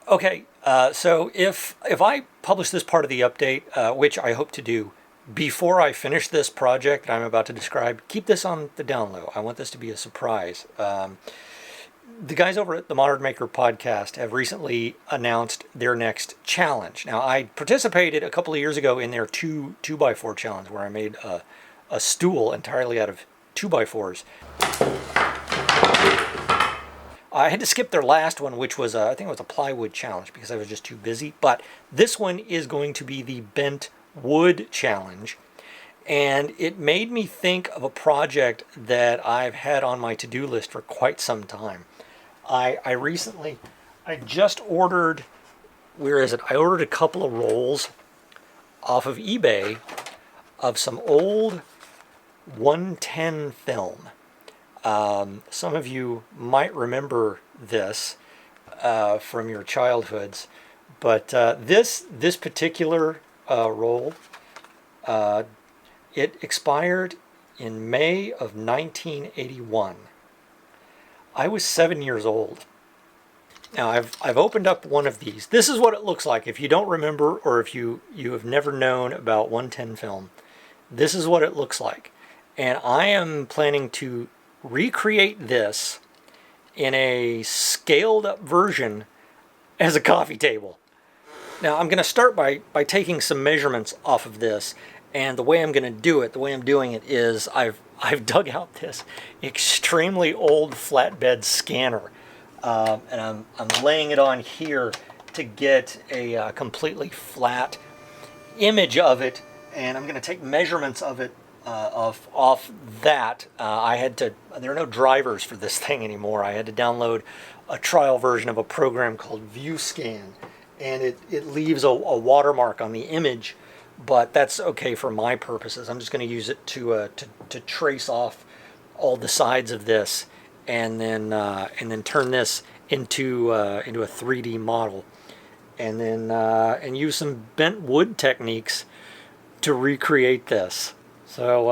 Okay, so if I publish this part of the update, which I hope to do before I finish this project that I'm about to describe, keep this on the down low. I want this to be a surprise. The guys over at the Modern Maker podcast have recently announced their next challenge. Now, I participated a couple of years ago in their 2x4 challenge where I made a stool entirely out of 2x4s. I had to skip their last one, which was, I think it was a plywood challenge because I was just too busy. But this one is going to be the bent wood challenge. And it made me think of a project that I've had on my to-do list for quite some time. I just ordered, where is it? I ordered a couple of rolls off of eBay of some old 110 film. Some of you might remember this from your childhoods, but this particular roll, it expired in May of 1981. I was 7 years old. Now I've opened up one of these. This is what it looks like. If you don't remember, or if you have never known about 110 film, this is what it looks like. And I am planning to recreate this in a scaled up version as a coffee table. Now I'm going to start by taking some measurements off of this, and the way I'm going to do it, the way I'm doing it is I've dug out this extremely old flatbed scanner, and I'm laying it on here to get a completely flat image of it, and I'm going to take measurements of it off that. There are no drivers for this thing anymore. I had to download a trial version of a program called ViewScan, and it leaves a watermark on the image, but that's okay for my purposes. I'm just going to use it to trace off all the sides of this, and then turn this into a 3D model, and then and use some bent wood techniques to recreate this. So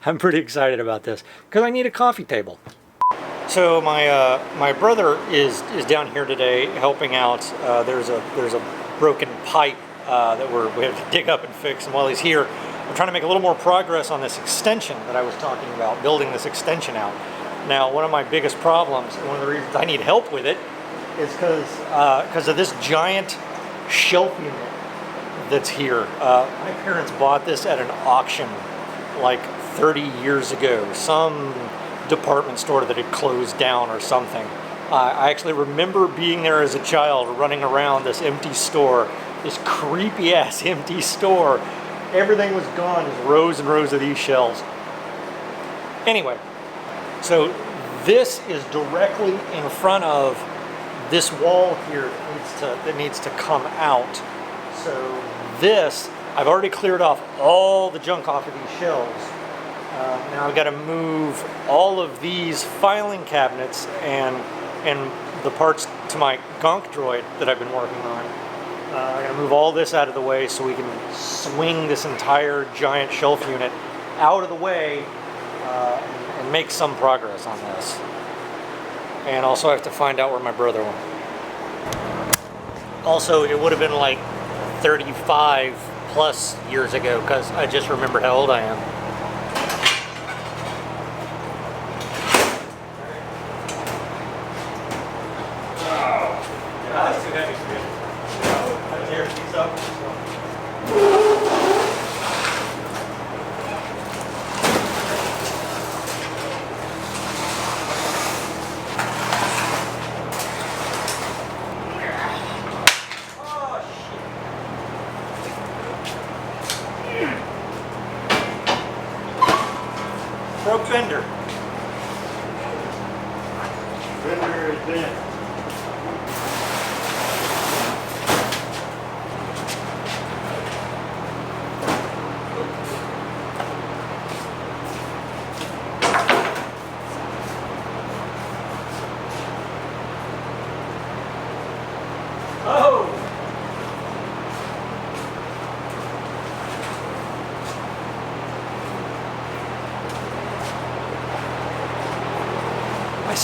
I'm pretty excited about this because I need a coffee table. So my brother is down here today helping out. There's a broken pipe that we have to dig up and fix, and while he's here, I'm trying to make a little more progress on this extension that I was talking about, building this extension out. Now, one of my biggest problems, and one of the reasons I need help with it, is because of this giant shelf unit that's here. My parents bought this at an auction like 30 years ago, some department store that had closed down or something. I actually remember being there as a child, running around this empty store, this creepy ass empty store. Everything was gone, just rows and rows of these shelves. Anyway, so this is directly in front of this wall here that needs to come out. So this, I've already cleared off all the junk off of these shelves. Now I've got to move all of these filing cabinets and the parts to my gonk droid that I've been working on. I'm going to move all this out of the way so we can swing this entire giant shelf unit out of the way and make some progress on this. And also I have to find out where my brother went. Also, it would have been like 35 plus years ago because I just remembered how old I am. That's too heavy for you. Tear these up.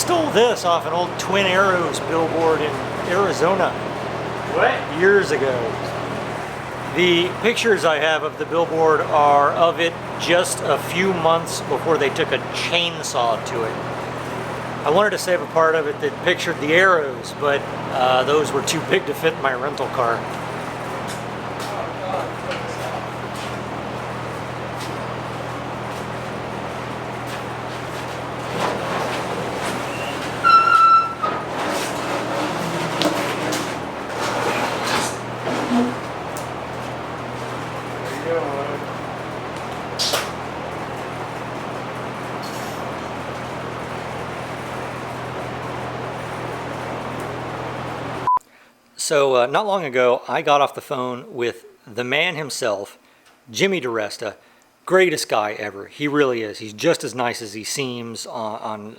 stole this off an old Twin Arrows billboard in Arizona. What? Years ago. The pictures I have of the billboard are of it just a few months before they took a chainsaw to it. I wanted to save a part of it that pictured the arrows, but those were too big to fit in my rental car. So not long ago, I got off the phone with the man himself, Jimmy DiResta, greatest guy ever. He really is. He's just as nice as he seems on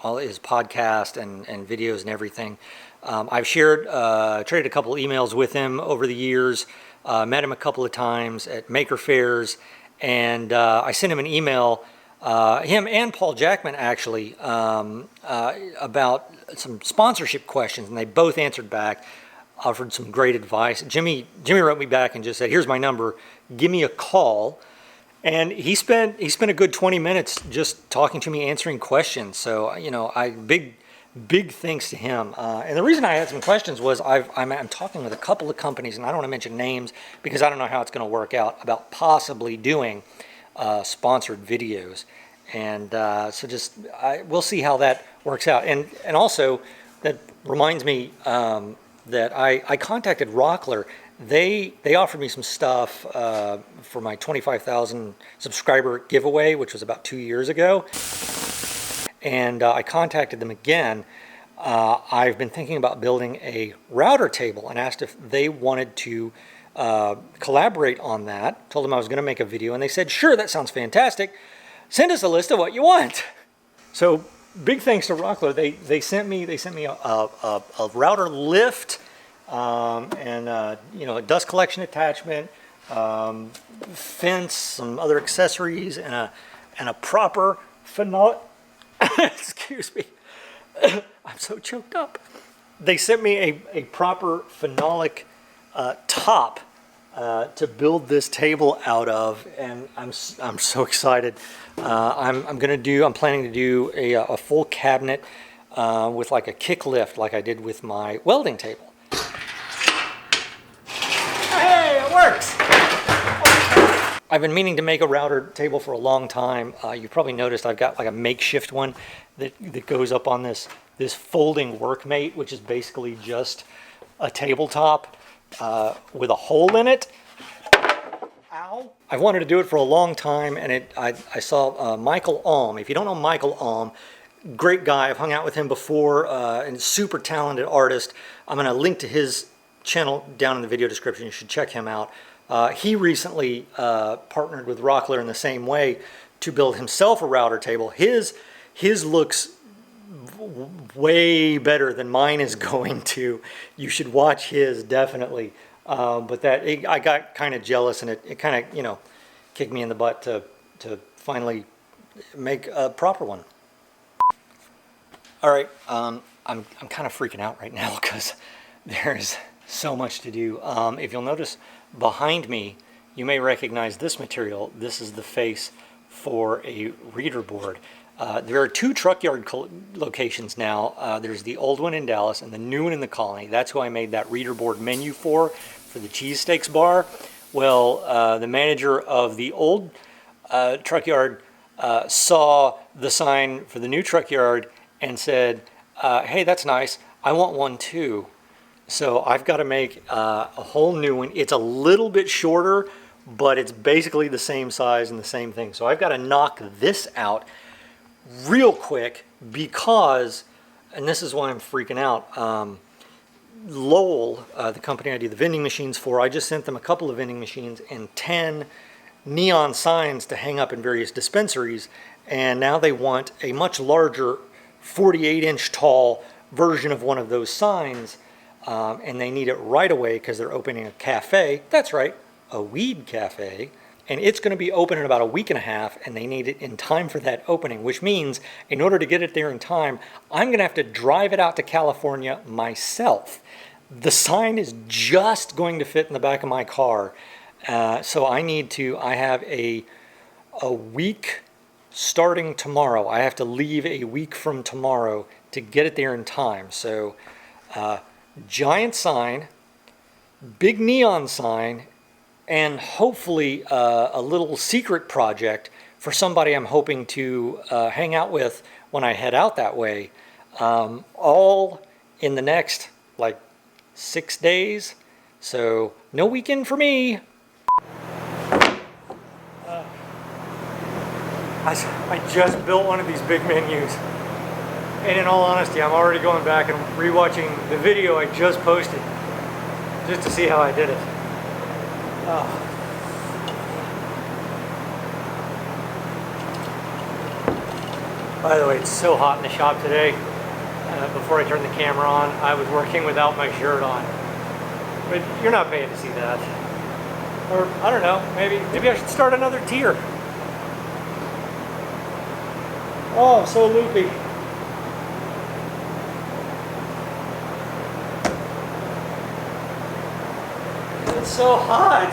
all his podcast and videos and everything. I've traded a couple emails with him over the years, met him a couple of times at maker fairs, and I sent him an email, him and Paul Jackman actually, about some sponsorship questions, and they both answered back. Offered some great advice. Jimmy wrote me back and just said, "Here's my number. Give me a call." And he spent a good 20 minutes just talking to me, answering questions. So big thanks to him. And the reason I had some questions was I'm talking with a couple of companies, and I don't want to mention names because I don't know how it's going to work out, about possibly doing sponsored videos. And we'll see how that works out. And also that reminds me. That I contacted Rockler. They offered me some stuff for my 25,000 subscriber giveaway, which was about 2 years ago. And I contacted them again. I've been thinking about building a router table and asked if they wanted to collaborate on that. Told them I was going to make a video, and they said, "Sure, that sounds fantastic. Send us a list of what you want." So big thanks to Rockler. They sent me a router lift, and a dust collection attachment, fence, some other accessories, and a proper phenolic. Excuse me, I'm so choked up. They sent me a proper phenolic top to build this table out of, and I'm so excited. I'm planning to do a full cabinet with like a kick lift, like I did with my welding table. Hey, it works! I've been meaning to make a router table for a long time. You've probably noticed I've got like a makeshift one that goes up on this folding workmate, which is basically just a tabletop with a hole in it. Ow! I've wanted to do it for a long time, and I saw Michael Alm. If you don't know Michael Alm, great guy. I've hung out with him before, and super talented artist. I'm going to link to his channel down in the video description. You should check him out. He recently partnered with Rockler in the same way to build himself a router table. His looks way better than mine is going to. You should watch his, definitely. But I got kind of jealous, and it kind of kicked me in the butt to finally make a proper one. All right, I'm kind of freaking out right now because there's so much to do. If you'll notice behind me, you may recognize this material. This is the face for a reader board. There are two truck yard locations now. There's the old one in Dallas and the new one in the Colony. That's who I made that reader board menu for the cheesesteaks bar. Well, the manager of the old truck yard saw the sign for the new truck yard and said, "Hey, that's nice. I want one too." So I've got to make a whole new one. It's a little bit shorter, but it's basically the same size and the same thing. So I've got to knock this out real quick because, and this is why I'm freaking out, Lowell, the company I do the vending machines for, I just sent them a couple of vending machines and 10 neon signs to hang up in various dispensaries, and now they want a much larger 48-inch tall version of one of those signs, and they need it right away because they're opening a cafe. That's right, a weed cafe. and it's going to be open in about a week and a half, and they need it in time for that opening, which means in order to get it there in time, I'm going to have to drive it out to California myself. The sign is just going to fit in the back of my car, so I have a week starting tomorrow. I have to leave a week from tomorrow to get it there in time. So giant sign, big neon sign, and hopefully a little secret project for somebody I'm hoping to hang out with when I head out that way, all in the next like 6 days. So no weekend for me. I just built one of these big menus, and in all honesty, I'm already going back and rewatching the video I just posted just to see how I did it. By the way, it's so hot in the shop today. Before I turned the camera on, I was working without my shirt on. But you're not paying to see that. Or, I don't know, maybe I should start another tier. Oh, I'm so loopy. It's so hot.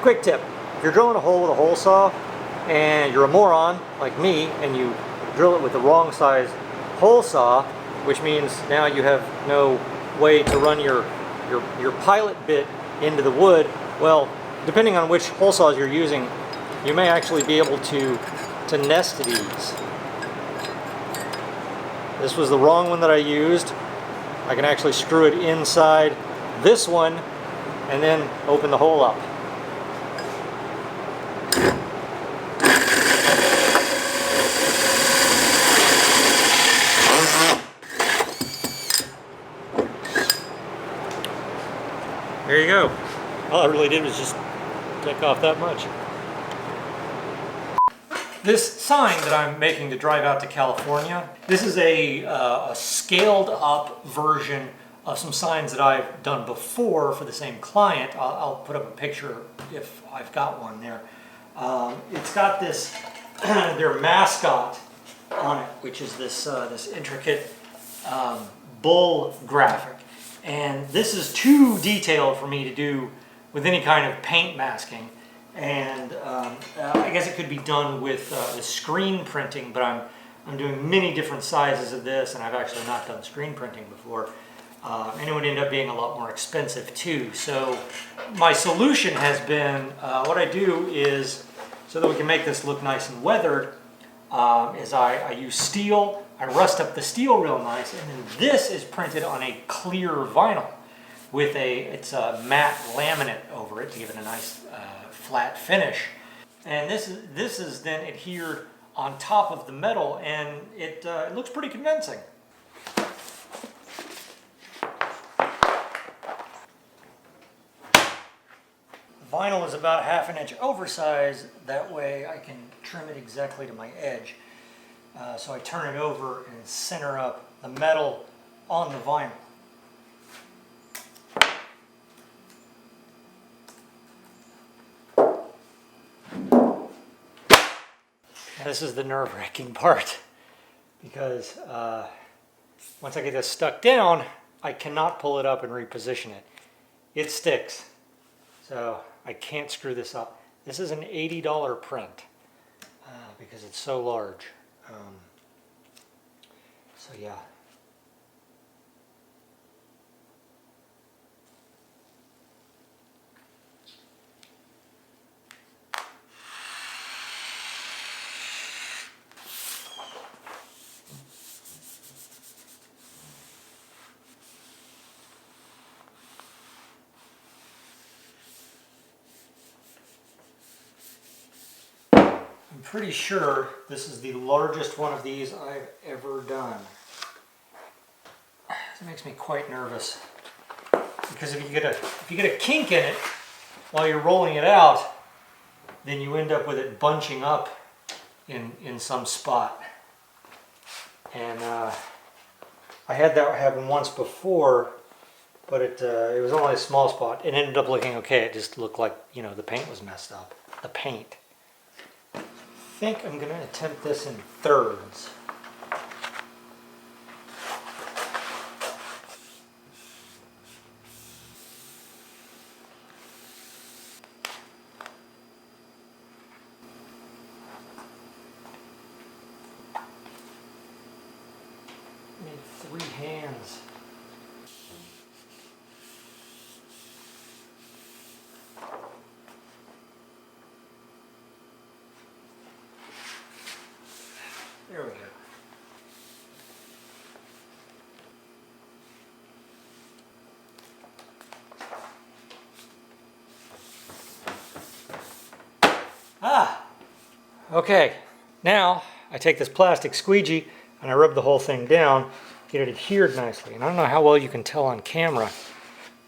Quick tip, if you're drilling a hole with a hole saw and you're a moron like me and you drill it with the wrong size hole saw, which means now you have no way to run your pilot bit into the wood, well, depending on which hole saws you're using, you may actually be able to nest these. This was the wrong one that I used. I can actually screw it inside this one and then open the hole up. There you go. All I really did was just take off that much. This sign that I'm making to drive out to California, this is a scaled up version of some signs that I've done before for the same client. I'll put up a picture if I've got one there. It's got this, their mascot on it, which is this, this intricate bull graphic. And this is too detailed for me to do with any kind of paint masking. And I guess it could be done with screen printing, but I'm doing many different sizes of this, and I've actually not done screen printing before. And it would end up being a lot more expensive too. So my solution has been, what I do is, so that we can make this look nice and weathered, is I use steel. I rust up the steel real nice, and then this is printed on a clear vinyl with it's a matte laminate over it to give it a nice flat finish. And this is then adhered on top of the metal, and it looks pretty convincing. Vinyl is about 1/2 inch oversized, that way I can trim it exactly to my edge. So I turn it over and center up the metal on the vinyl. Now this is the nerve-wracking part, because once I get this stuck down, I cannot pull it up and reposition it. It sticks, so I can't screw this up. This is an $80 print because it's so large. So yeah. I'm pretty sure this is the largest one of these I've ever done. It makes me quite nervous, because if you get a kink in it while you're rolling it out, then you end up with it bunching up in some spot. And I had that happen once before but it was only a small spot. It ended up looking okay. It just looked like, you know, the paint was messed up. The paint. I think I'm going to attempt this in thirds. Made 3 hands. There we go. Okay. Now I take this plastic squeegee and I rub the whole thing down, get it adhered nicely. And I don't know how well you can tell on camera,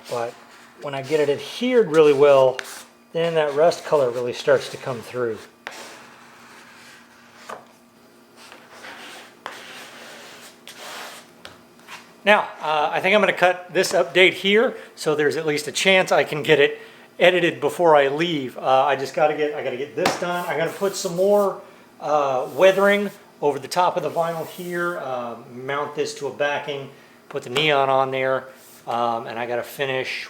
but when I get it adhered really well, then that rust color really starts to come through. Now, I think I'm going to cut this update here, so there's at least a chance I can get it edited before I leave. I gotta get this done. I gotta put some more weathering over the top of the vinyl here, mount this to a backing, put the neon on there, and I gotta finish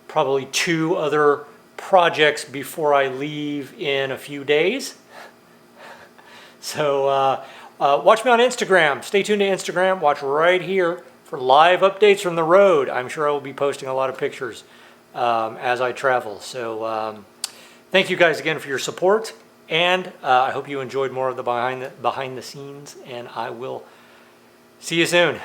probably 2 other projects before I leave in a few days. So watch me on Instagram. Stay tuned to Instagram. Watch right here for live updates from the road. I'm sure I will be posting a lot of pictures as I travel. So thank you guys again for your support, and I hope you enjoyed more of the behind the scenes, and I will see you soon.